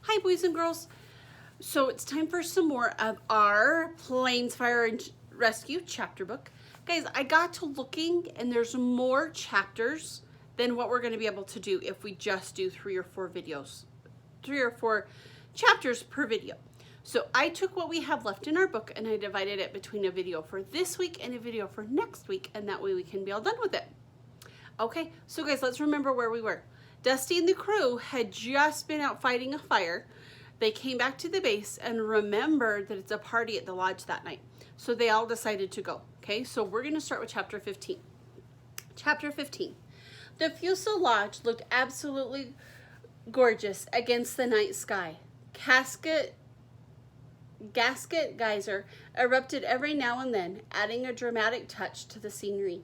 Hi boys and girls. So it's time for some more of our Plains Fire and Rescue chapter book. Guys, I got to looking and there's more chapters than what we're going to be able to do if we just do 3 or 4 videos. 3 or 4 chapters per video. So I took what we have left in our book and I divided it between a video for this week and a video for next week, and that way we can be all done with it. Okay, so guys, let's remember where we were. Dusty and the crew had just been out fighting a fire. They came back to the base and remembered that it's a party at the lodge that night. So they all decided to go. Okay, so we're going to start with chapter 15. Chapter 15. The fuselage looked absolutely gorgeous against the night sky. Gasket geyser erupted every now and then, adding a dramatic touch to the scenery.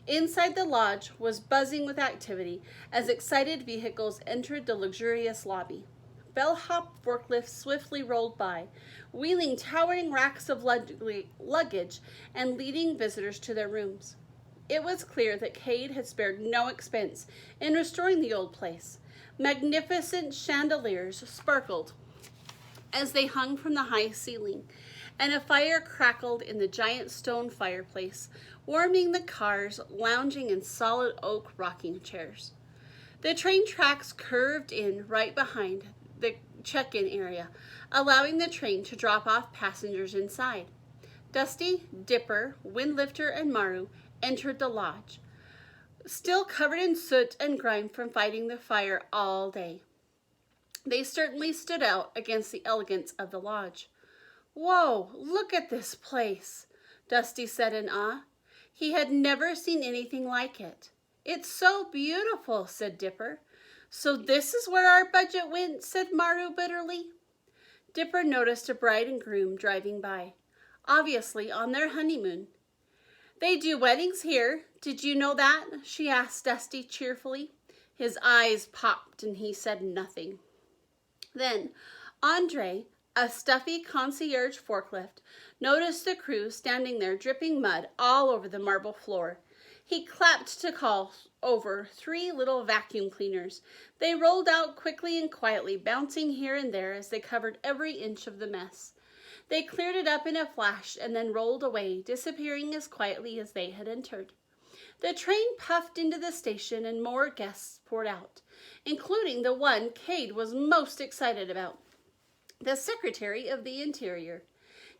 Inside the lodge was buzzing with activity as excited vehicles entered the luxurious lobby. Bellhop forklifts swiftly rolled by, wheeling towering racks of luggage and leading visitors to their rooms. It was clear that Cade had spared no expense in restoring the old place. Magnificent chandeliers sparkled as they hung from the high ceiling, and a fire crackled in the giant stone fireplace, warming the cars lounging in solid oak rocking chairs. The train tracks curved in right behind the check-in area, allowing the train to drop off passengers inside. Dusty, Dipper, Windlifter, and Maru entered the lodge, still covered in soot and grime from fighting the fire all day. They certainly stood out against the elegance of the lodge. "Whoa, look at this place," Dusty said in awe. He had never seen anything like it. "It's so beautiful," said Dipper. "So this is where our budget went," said Maru bitterly. Dipper noticed a bride and groom driving by, obviously on their honeymoon. "They do weddings here. Did you know that?" she asked Dusty cheerfully. His eyes popped and he said nothing. Then Andre, a stuffy concierge forklift, noticed the crew standing there dripping mud all over the marble floor. He clapped to call over 3 little vacuum cleaners. They rolled out quickly and quietly, bouncing here and there as they covered every inch of the mess. They cleared it up in a flash and then rolled away, disappearing as quietly as they had entered. The train puffed into the station and more guests poured out, including the one Cade was most excited about, the Secretary of the Interior.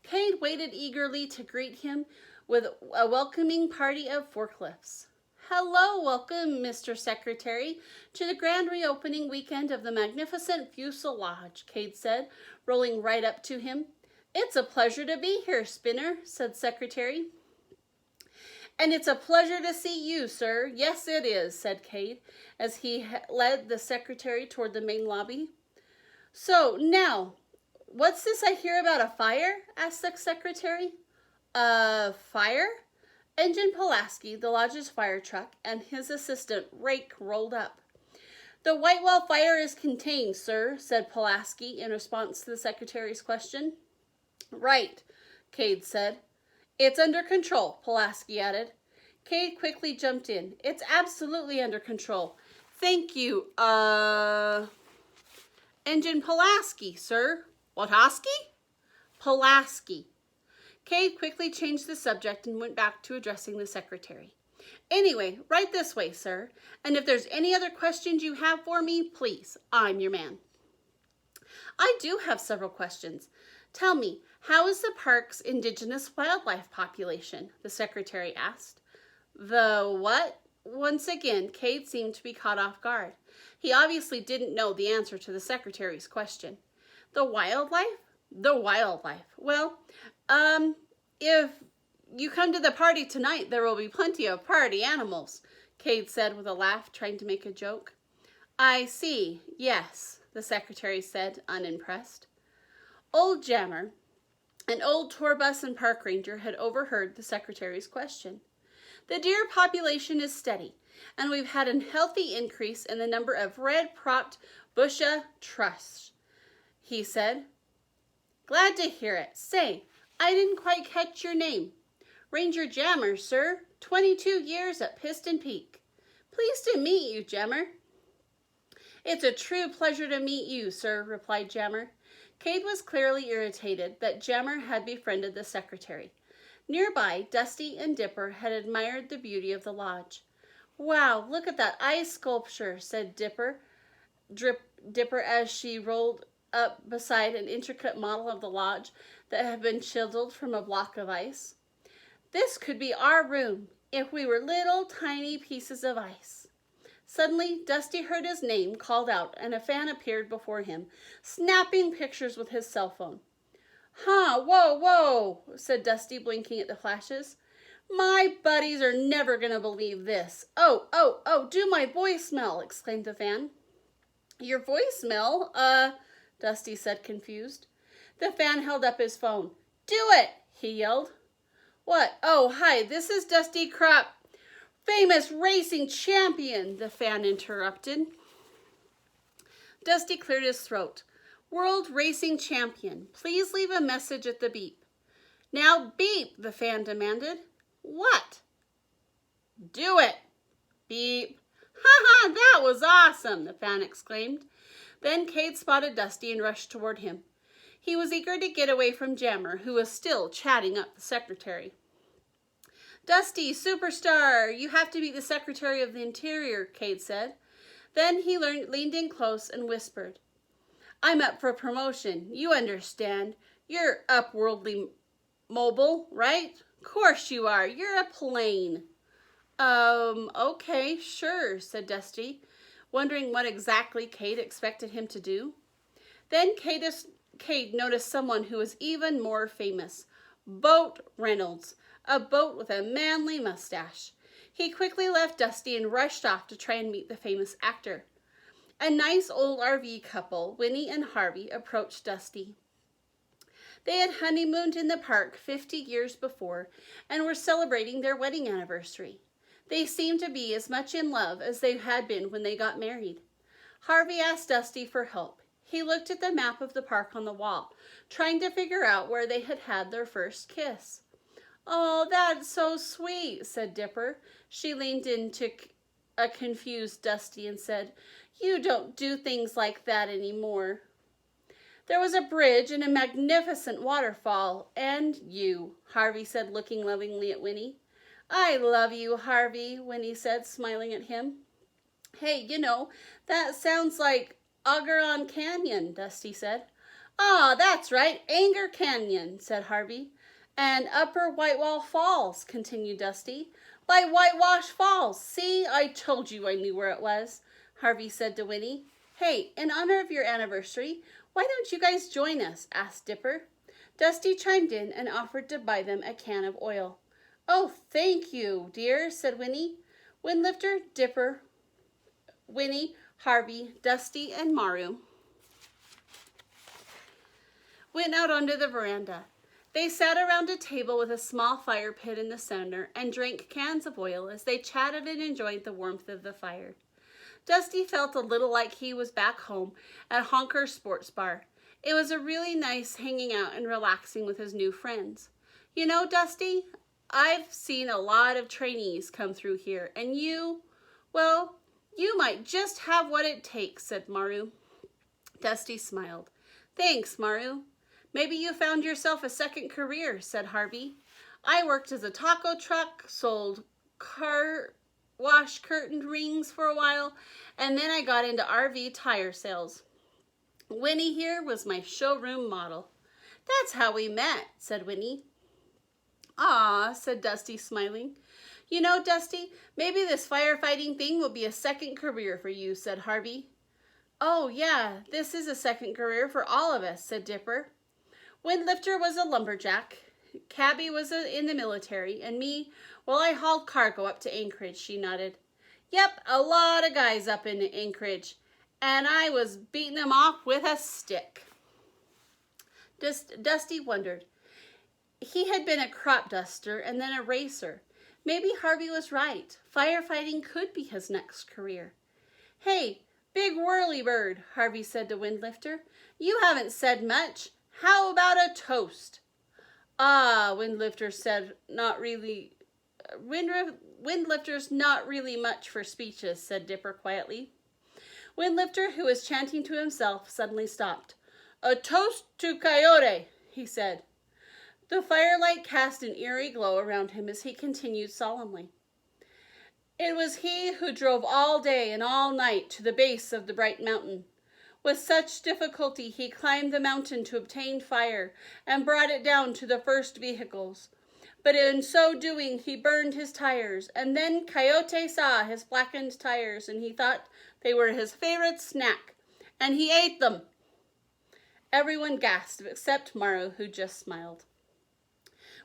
Cade waited eagerly to greet him with a welcoming party of forklifts. "Hello, welcome, Mr. Secretary, to the grand reopening weekend of the magnificent fuselage," Cade said, rolling right up to him. "It's a pleasure to be here, Spinner," said Secretary. "And it's a pleasure to see you, sir. Yes, it is," said Cade, as he led the secretary toward the main lobby. "So, now, what's this I hear about a fire?" asked the secretary. "A fire?" Engine Pulaski, the lodge's fire truck, and his assistant, Rake, rolled up. "The Whitewell fire is contained, sir," said Pulaski in response to the secretary's question. "Right," Cade said. "It's under control," Pulaski added. Cade quickly jumped in. "It's absolutely under control. Thank you, Engine Pulaski, sir." "Wataski?" "Pulaski." Cade quickly changed the subject and went back to addressing the secretary. "Anyway, right this way, sir. And if there's any other questions you have for me, please, I'm your man." "I do have several questions. Tell me, how is the park's indigenous wildlife population?" the secretary asked. "The what?" Once again, Cade seemed to be caught off guard. He obviously didn't know the answer to the secretary's question. "The wildlife?" "The wildlife. Well, if you come to the party tonight, there will be plenty of party animals," Cade said with a laugh, trying to make a joke. "I see, yes," the secretary said, unimpressed. Old Jammer, an old tour bus and park ranger, had overheard the secretary's question. "The deer population is steady, and we've had a healthy increase in the number of red-propped Busha thrush," he said. "Glad to hear it. Say, I didn't quite catch your name." "Ranger Jammer, sir. 22 years at Piston Peak." "Pleased to meet you, Jammer." "It's a true pleasure to meet you, sir," replied Jammer. Cade was clearly irritated that Jammer had befriended the secretary. Nearby, Dusty and Dipper had admired the beauty of the lodge. "Wow, look at that ice sculpture," said Dipper as she rolled up beside an intricate model of the lodge that had been chiseled from a block of ice. "This could be our room if we were little tiny pieces of ice." Suddenly, Dusty heard his name called out, and a fan appeared before him, snapping pictures with his cell phone. "Huh, whoa," said Dusty, blinking at the flashes. "My buddies are never going to believe this. Oh, do my voicemail," exclaimed the fan. "Your voicemail? Dusty said, confused. The fan held up his phone. "Do it," he yelled. "What? Oh, hi, this is Dusty Crop, famous racing champion," the fan interrupted. Dusty cleared his throat. "World racing champion, please leave a message at the beep." "Now beep," the fan demanded. "What?" "Do it." "Beep." "Ha, that was awesome," the fan exclaimed. Then Cade spotted Dusty and rushed toward him. He was eager to get away from Jammer, who was still chatting up the secretary. "Dusty, superstar, you have to meet the Secretary of the Interior," Cade said. Then he leaned in close and whispered, "I'm up for promotion. You understand. You're upworldly mobile, right? Course you are. You're a plane." Okay, sure," said Dusty, wondering what exactly Cade expected him to do. Then Cade noticed someone who was even more famous. Boat Reynolds, a boat with a manly mustache. He quickly left Dusty and rushed off to try and meet the famous actor. A nice old RV couple, Winnie and Harvey, approached Dusty. They had honeymooned in the park 50 years before and were celebrating their wedding anniversary. They seemed to be as much in love as they had been when they got married. Harvey asked Dusty for help. He looked at the map of the park on the wall, trying to figure out where they had had their first kiss. "Oh, that's so sweet," said Dipper. She leaned into a confused Dusty and said, "You don't do things like that anymore." "There was a bridge and a magnificent waterfall, and you," Harvey said, looking lovingly at Winnie. "I love you, Harvey," Winnie said, smiling at him. "Hey, that sounds like Ogeron Canyon," Dusty said. "Ah, that's right, Anger Canyon," said Harvey. "And Upper Whitewall Falls," continued Dusty. "By Whitewash Falls. See, I told you I knew where it was," Harvey said to Winnie. "Hey, in honor of your anniversary, why don't you guys join us?" asked Dipper. Dusty chimed in and offered to buy them a can of oil. "Oh, thank you, dear," said Winnie. Windlifter, Dipper, Winnie, Harvey, Dusty, and Maru went out onto the veranda. They sat around a table with a small fire pit in the center and drank cans of oil as they chatted and enjoyed the warmth of the fire. Dusty felt a little like he was back home at Honker Sports Bar. It was a really nice hanging out and relaxing with his new friends. Dusty, I've seen a lot of trainees come through here, and you might just have what it takes," said Maru. Dusty smiled. "Thanks, Maru. Maybe you found yourself a second career," said Harvey. "I worked as a taco truck, sold car wash curtain rings for a while, and then I got into RV tire sales. Winnie here was my showroom model." "That's how we met," said Winnie. "Aw," said Dusty, smiling. Dusty, maybe this firefighting thing will be a second career for you," said Harvey. "Oh, yeah, this is a second career for all of us," said Dipper. "Windlifter was a lumberjack, Cabby was in the military, and me, well, I hauled cargo up to Anchorage," she nodded. "Yep, a lot of guys up in Anchorage, and I was beating them off with a stick." Dusty wondered. He had been a crop duster and then a racer. Maybe Harvey was right. Firefighting could be his next career. "Hey, big whirly bird," Harvey said to Windlifter. "You haven't said much. How about a toast?" "Ah," Windlifter said, "not really. Windlifter's not really much for speeches," said Dipper quietly. Windlifter, who was chanting to himself, suddenly stopped. "A toast to Coyote," he said. The firelight cast an eerie glow around him as he continued solemnly. It was he who drove all day and all night to the base of the bright mountain. With such difficulty he climbed the mountain to obtain fire and brought it down to the first vehicles. But in so doing he burned his tires, and then Coyote saw his blackened tires, and he thought they were his favorite snack, and he ate them. Everyone gasped except Maru, who just smiled.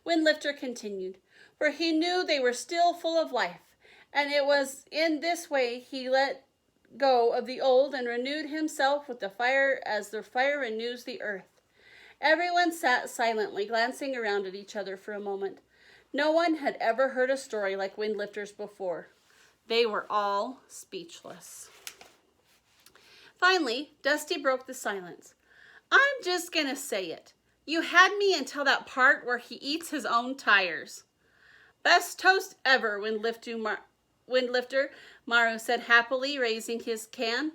Windlifter continued, for he knew they were still full of life, and it was in this way he let go of the old and renewed himself with the fire as the fire renews the earth. Everyone sat silently, glancing around at each other for a moment. No one had ever heard a story like Windlifter's before. They were all speechless. Finally, Dusty broke the silence. "I'm just going to say it. You had me until that part where he eats his own tires." "Best toast ever, Windlifter," Maru said happily, raising his can.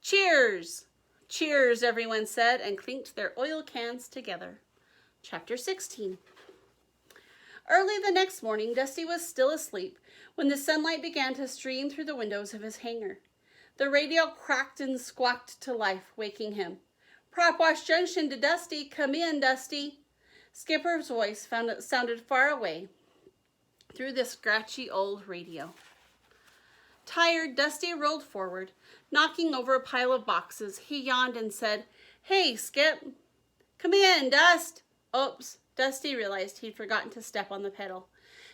"Cheers!" "Cheers," everyone said, and clinked their oil cans together. Chapter 16. Early the next morning, Dusty was still asleep when the sunlight began to stream through the windows of his hangar. The radio cracked and squawked to life, waking him. "Prop Wash Junction to Dusty. Come in, Dusty." Skipper's voice sounded far away through the scratchy old radio. Tired, Dusty rolled forward. Knocking over a pile of boxes, he yawned and said, "Hey, Skip." "Come in, Dust." Oops, Dusty realized he'd forgotten to step on the pedal.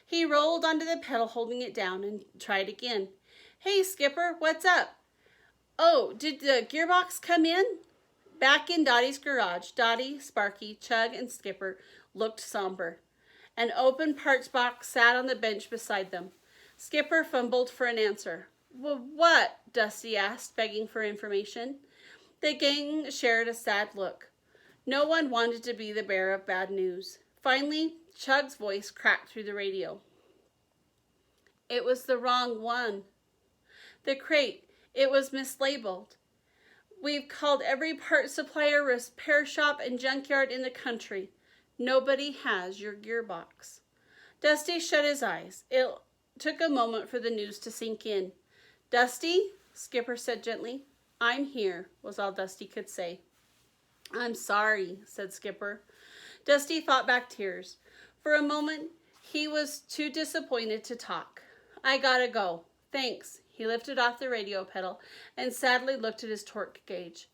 He rolled onto the pedal, holding it down, and tried again. "Hey, Skipper, what's up?" "Oh, did the gearbox come in?" Back in Dottie's garage, Dottie, Sparky, Chug, and Skipper looked somber. An open parts box sat on the bench beside them. Skipper fumbled for an answer. "What?" Dusty asked, begging for information. The gang shared a sad look. No one wanted to be the bearer of bad news. Finally, Chug's voice cracked through the radio. "It was the wrong one. The crate, it was mislabeled. We've called every part supplier, repair shop, and junkyard in the country. Nobody has your gearbox." Dusty shut his eyes. It took a moment for the news to sink in. "Dusty," Skipper said gently. "I'm here," was all Dusty could say. "I'm sorry," said Skipper. Dusty fought back tears. For a moment, he was too disappointed to talk. "I gotta go. Thanks." He lifted off the radio pedal and sadly looked at his torque gauge.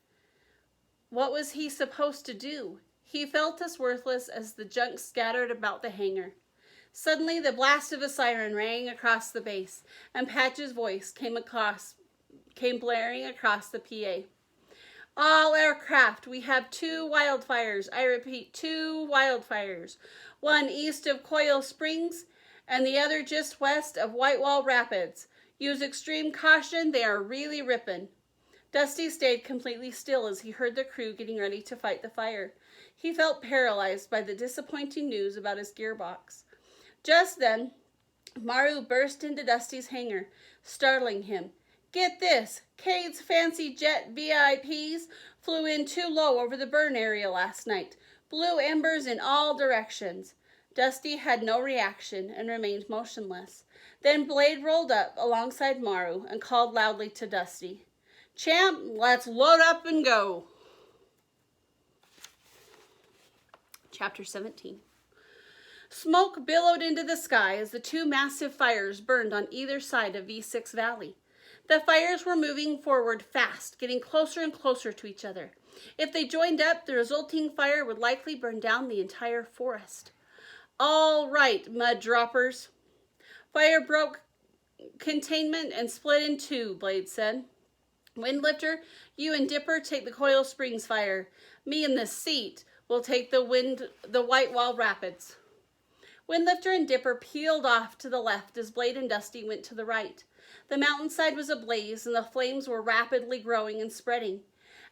What was he supposed to do? He felt as worthless as the junk scattered about the hangar. Suddenly, the blast of a siren rang across the base, and Patch's voice came blaring across the PA. "All aircraft, we have 2 wildfires. I repeat, 2 wildfires. One east of Coil Springs and the other just west of Whitewall Rapids. Use extreme caution, they are really ripping." Dusty stayed completely still as he heard the crew getting ready to fight the fire. He felt paralyzed by the disappointing news about his gearbox. Just then, Maru burst into Dusty's hangar, startling him. "Get this! Cade's fancy jet VIPs flew in too low over the burn area last night. Blue embers in all directions." Dusty had no reaction and remained motionless. Then Blade rolled up alongside Maru and called loudly to Dusty. "Champ, let's load up and go." Chapter 17. Smoke billowed into the sky as the 2 massive fires burned on either side of V6 Valley. The fires were moving forward fast, getting closer and closer to each other. If they joined up, the resulting fire would likely burn down the entire forest. "All right, mud droppers." "Fire broke containment and split in 2, Blade said. "Windlifter, you and Dipper take the Coil Springs fire. Me and the seat will take the Whitewall Rapids." Windlifter and Dipper peeled off to the left as Blade and Dusty went to the right. The mountainside was ablaze and the flames were rapidly growing and spreading.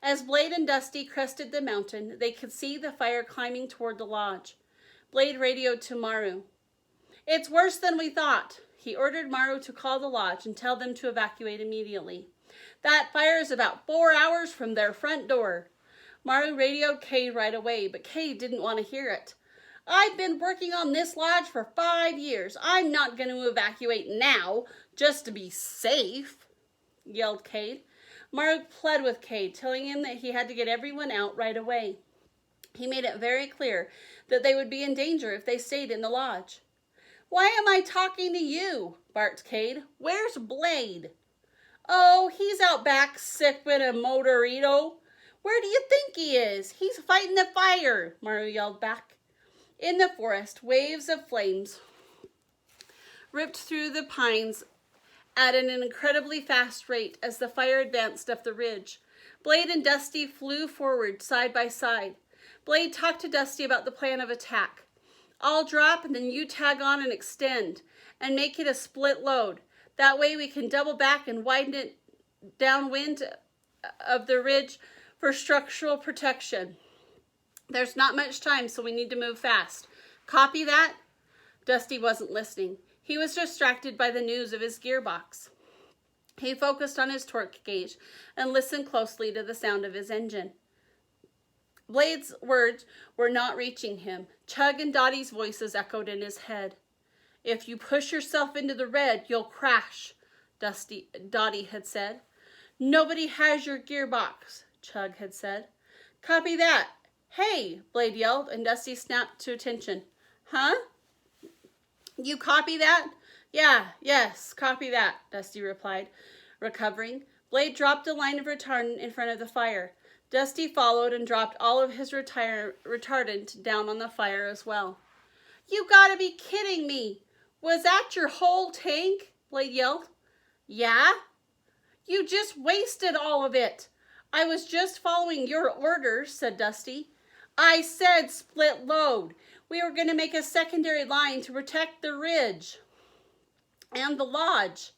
As Blade and Dusty crested the mountain, they could see the fire climbing toward the lodge. Blade radioed to Maru. "It's worse than we thought." He ordered Maru to call the lodge and tell them to evacuate immediately. That fire is about 4 hours from their front door. Maru radioed Cade right away, but Cade didn't want to hear it. I've been working on this lodge for 5 years. I'm not going to evacuate now, just to be safe, yelled Cade. Maru pled with Cade, telling him that he had to get everyone out right away. He made it very clear that they would be in danger if they stayed in the lodge. Why am I talking to you? Barked Cade. Where's Blade? Oh, he's out back sipping a motorito. Where do you think he is? He's fighting the fire, Maru yelled back. In the forest, waves of flames ripped through the pines at an incredibly fast rate as the fire advanced up the ridge. Blade and Dusty flew forward side by side. Blade talked to Dusty about the plan of attack. I'll drop and then you tag on and extend and make it a split load. That way we can double back and widen it downwind of the ridge for structural protection. There's not much time, so we need to move fast. Copy that? Dusty wasn't listening. He was distracted by the news of his gearbox. He focused on his torque gauge and listened closely to the sound of his engine. Blade's words were not reaching him. Chug and Dottie's voices echoed in his head. If you push yourself into the red, you'll crash, Dottie had said. Nobody has your gearbox, Chug had said. Copy that. Hey, Blade yelled, and Dusty snapped to attention. Huh? You copy that? Yes, copy that, Dusty replied, recovering. Blade dropped a line of retardant in front of the fire. Dusty followed and dropped all of his retardant down on the fire as well. You gotta be kidding me! Was that your whole tank? Blade yelled. Yeah? You just wasted all of it. I was just following your orders, said Dusty. I said split load. We were going to make a secondary line to protect the ridge and the lodge,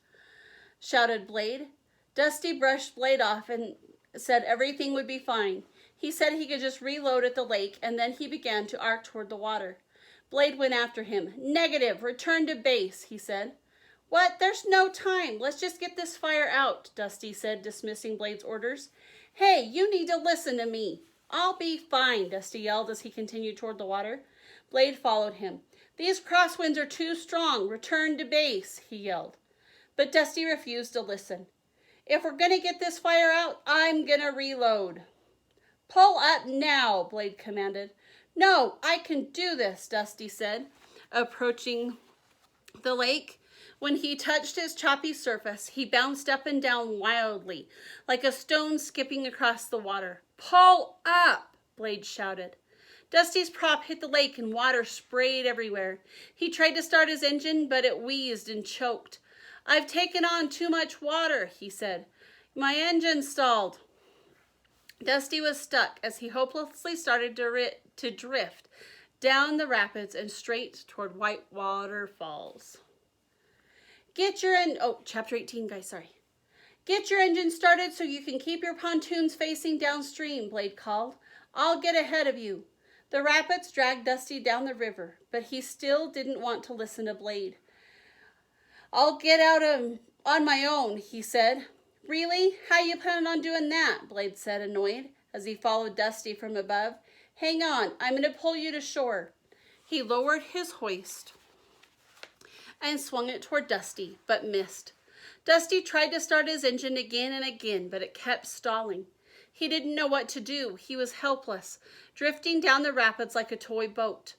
shouted Blade. Dusty brushed Blade off and said everything would be fine. He said he could just reload at the lake, and then he began to arc toward the water. Blade went after him. Negative, return to base, he said. What? There's no time. Let's just get this fire out, Dusty said, dismissing Blade's orders. Hey, you need to listen to me. I'll be fine, Dusty yelled as he continued toward the water. Blade followed him. These crosswinds are too strong. Return to base, he yelled. But Dusty refused to listen. If we're going to get this fire out, I'm going to reload. Pull up now, Blade commanded. No, I can do this, Dusty said, approaching the lake. When he touched his choppy surface, he bounced up and down wildly, like a stone skipping across the water. Pull up, Blade shouted. Dusty's prop hit the lake and water sprayed everywhere. He tried to start his engine, but it wheezed and choked. I've taken on too much water, he said. My engine stalled. Dusty was stuck as he hopelessly started to drift down the rapids and straight toward Whitewater Falls. Chapter 18, guys, sorry. Get your engine started so you can keep your pontoons facing downstream, Blade called. I'll get ahead of you. The rapids dragged Dusty down the river, but he still didn't want to listen to Blade. I'll get out on my own, he said. Really? How you planning on doing that? Blade said, annoyed, as he followed Dusty from above. Hang on, I'm going to pull you to shore. He lowered his hoist and swung it toward Dusty, but missed. Dusty tried to start his engine again and again, but it kept stalling. He didn't know what to do. He was helpless, drifting down the rapids like a toy boat.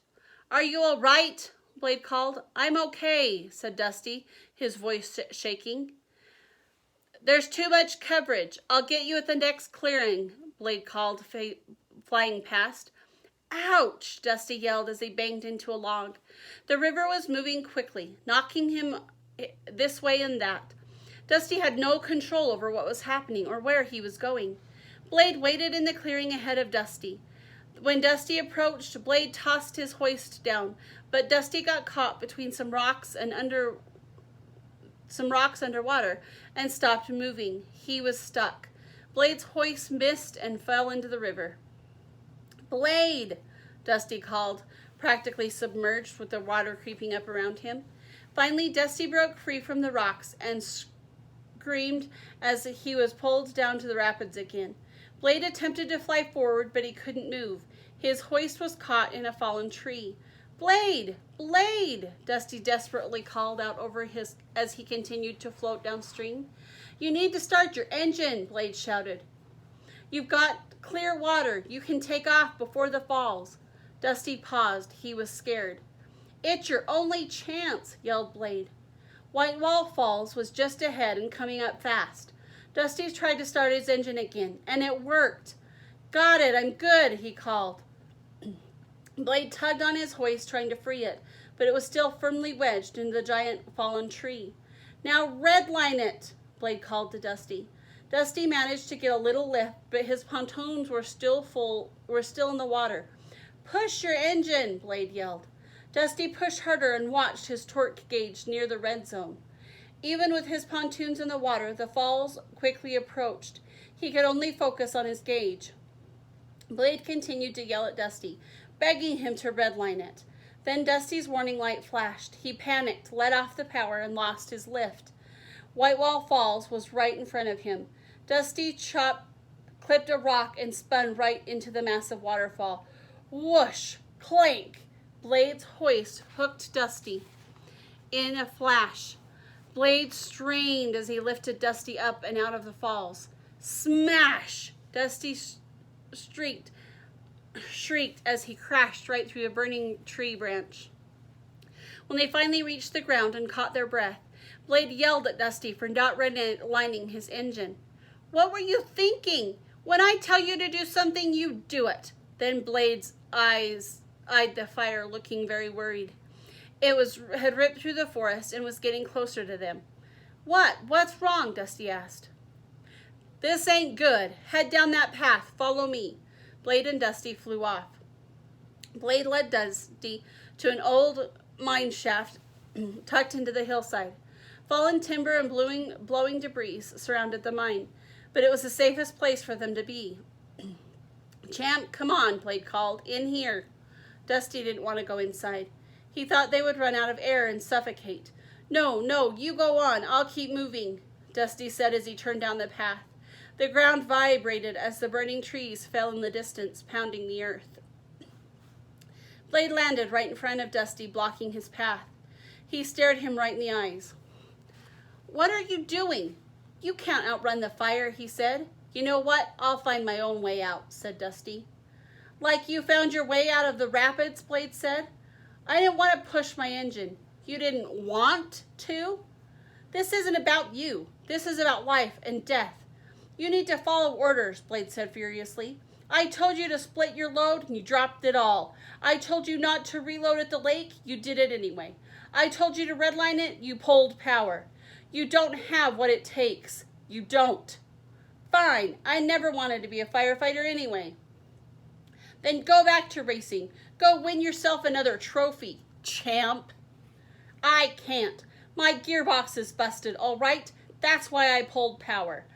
Are you all right? Blade called. I'm okay, said Dusty, his voice shaking. There's too much coverage. I'll get you at the next clearing, Blade called, flying past. Ouch, Dusty yelled as he banged into a log. The river was moving quickly, knocking him this way and that. Dusty had no control over what was happening or where he was going. Blade waited in the clearing ahead of Dusty. When Dusty approached, Blade tossed his hoist down, but Dusty got caught between some rocks underwater and stopped moving. He was stuck. Blade's hoist missed and fell into the river. Blade, Dusty called, practically submerged with the water creeping up around him. Finally, Dusty broke free from the rocks and screamed as he was pulled down to the rapids again. Blade attempted to fly forward, but he couldn't move. His hoist was caught in a fallen tree. "Blade! Blade!" Dusty desperately called out over as he continued to float downstream. "You need to start your engine," Blade shouted. "You've got clear water. You can take off before the falls." Dusty paused. He was scared. "It's your only chance," yelled Blade. White Wall Falls was just ahead and coming up fast. Dusty tried to start his engine again, and it worked. "Got it, I'm good," he called. Blade tugged on his hoist, trying to free it, but it was still firmly wedged in the giant fallen tree. "Now redline it," Blade called to Dusty. Dusty managed to get a little lift, but his pontoons were still in the water. "Push your engine," Blade yelled. Dusty pushed harder and watched his torque gauge near the red zone. Even with his pontoons in the water, the falls quickly approached. He could only focus on his gauge. Blade continued to yell at Dusty, begging him to redline it. Then Dusty's warning light flashed. He panicked, let off the power, and lost his lift. White Wall Falls was right in front of him. Dusty clipped a rock and spun right into the massive waterfall. Whoosh! Clank! Blade's hoist hooked Dusty. In a flash, Blade strained as he lifted Dusty up and out of the falls. Smash! Dusty shrieked as he crashed right through a burning tree branch. When they finally reached the ground and caught their breath, Blade yelled at Dusty for not redlining his engine. "What were you thinking? When I tell you to do something, you do it." Then Blade's eyes eyed the fire, looking very worried. It had ripped through the forest and was getting closer to them. What's wrong?" Dusty asked. "This ain't good. Head down that path. Follow me." Blade and Dusty flew off. Blade led Dusty to an old mine shaft tucked into the hillside. Fallen timber and blowing debris surrounded the mine, but it was the safest place for them to be. "Champ, come on," Blade called. "In here." Dusty didn't want to go inside. He thought they would run out of air and suffocate. No, you go on. I'll keep moving," Dusty said as he turned down the path. The ground vibrated as the burning trees fell in the distance, pounding the earth. Blade landed right in front of Dusty, blocking his path. He stared him right in the eyes. "What are you doing? You can't outrun the fire," he said. "You know what? I'll find my own way out," said Dusty. "Like you found your way out of the rapids," Blade said. "I didn't want to push my engine." "You didn't want to?" "This isn't about you. This is about life and death. You need to follow orders," Blade said furiously. "I told you to split your load, and you dropped it all. I told you not to reload at the lake, you did it anyway. I told you to redline it, you pulled power. You don't have what it takes. You don't. Fine, I never wanted to be a firefighter anyway. Then go back to racing. Go win yourself another trophy, champ." "I can't. My gearbox is busted, all right? That's why I pulled power.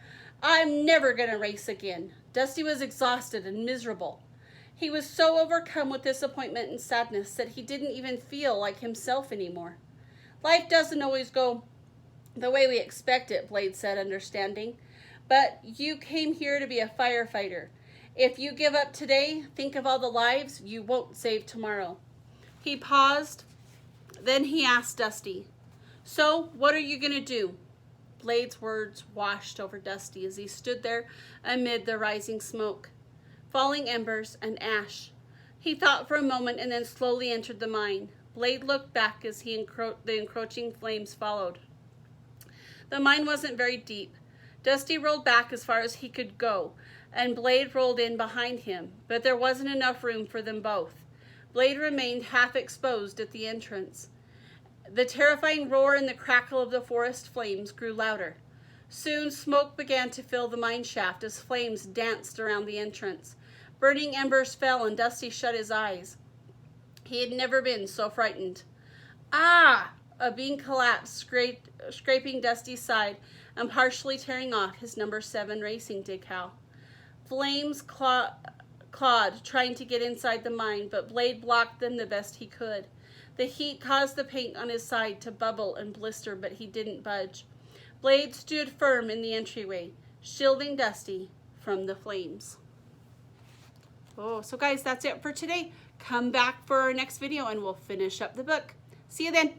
I'm never gonna race again." Dusty was exhausted and miserable. He was so overcome with disappointment and sadness that he didn't even feel like himself anymore. "Life doesn't always go the way we expect it," Blade said, understanding. "But you came here to be a firefighter. If you give up today, think of all the lives you won't save tomorrow." He paused. Then he asked Dusty, "So, what are you going to do?" Blade's words washed over Dusty as he stood there amid the rising smoke, falling embers, and ash. He thought for a moment and then slowly entered the mine. Blade looked back as the encroaching flames followed. The mine wasn't very deep. Dusty rolled back as far as he could go, and Blade rolled in behind him, but there wasn't enough room for them both. Blade remained half exposed at the entrance. The terrifying roar and the crackle of the forest flames grew louder. Soon smoke began to fill the mine shaft as flames danced around the entrance. Burning embers fell and Dusty shut his eyes. He had never been so frightened. "Ah!" A beam collapsed, scraping Dusty's side and partially tearing off his number 7 racing decal. Flames clawed, trying to get inside the mine, but Blade blocked them the best he could. The heat caused the paint on his side to bubble and blister, but he didn't budge. Blade stood firm in the entryway, shielding Dusty from the flames. Oh, so guys, that's it for today. Come back for our next video and we'll finish up the book. See you then.